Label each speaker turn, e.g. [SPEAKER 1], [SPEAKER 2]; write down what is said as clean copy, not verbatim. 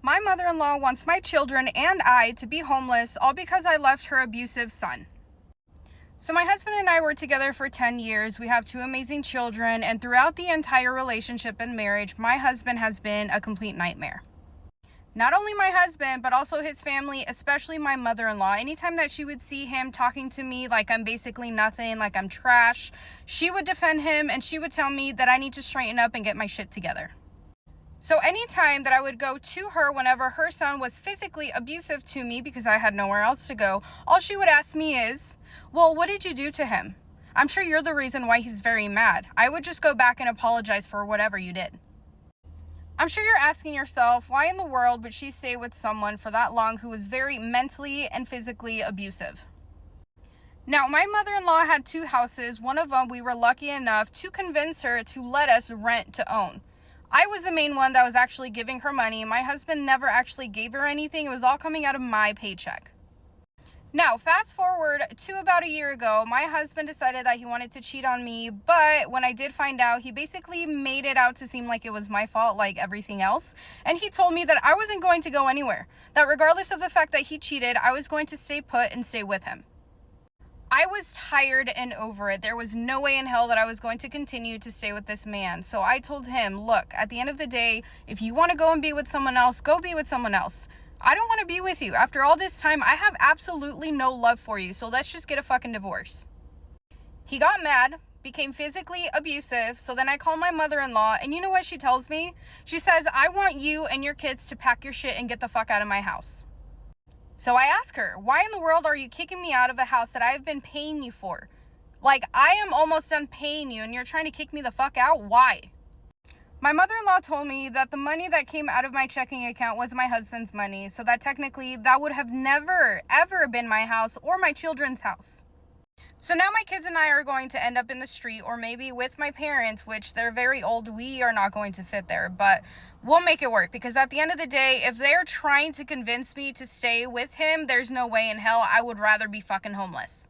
[SPEAKER 1] My mother-in-law wants my children and I to be homeless, all because I left her abusive son. So my husband and I were together for 10 years. We have 2 amazing children, and throughout the entire relationship and marriage, my husband has been a complete nightmare. Not only my husband, but also his family, especially my mother-in-law. Anytime that she would see him talking to me like I'm basically nothing, like I'm trash, she would defend him and she would tell me that I need to straighten up and get my shit together. So anytime that I would go to her whenever her son was physically abusive to me because I had nowhere else to go, all she would ask me is, well, what did you do to him? I'm sure you're the reason why he's very mad. I would just go back and apologize for whatever you did. I'm sure you're asking yourself, why in the world would she stay with someone for that long who was very mentally and physically abusive? Now, my mother-in-law had 2 houses. One of them we were lucky enough to convince her to let us rent to own. I was the main one that was actually giving her money. My husband never actually gave her anything. It was all coming out of my paycheck. Now, fast forward to about a year ago, my husband decided that he wanted to cheat on me, but when I did find out, he basically made it out to seem like it was my fault, like everything else. And he told me that I wasn't going to go anywhere, that regardless of the fact that he cheated, I was going to stay put and stay with him. I was tired and over it. There was no way in hell that I was going to continue to stay with this man. So I told him, look, at the end of the day, if you want to go and be with someone else, go be with someone else. I don't want to be with you. After all this time, I have absolutely no love for you. So let's just get a fucking divorce. He got mad, became physically abusive. So then I called my mother-in-law, and you know what she tells me? She says, I want you and your kids to pack your shit and get the fuck out of my house. So I ask her, why in the world are you kicking me out of a house that I've been paying you for? Like, I am almost done paying you and you're trying to kick me the fuck out? Why? My mother-in-law told me that the money that came out of my checking account was my husband's money, so that technically that would have never, ever been my house or my children's house. So now my kids and I are going to end up in the street, or maybe with my parents, which they're very old. We are not going to fit there, but we'll make it work, because at the end of the day, if they're trying to convince me to stay with him, there's no way in hell I would rather be fucking homeless.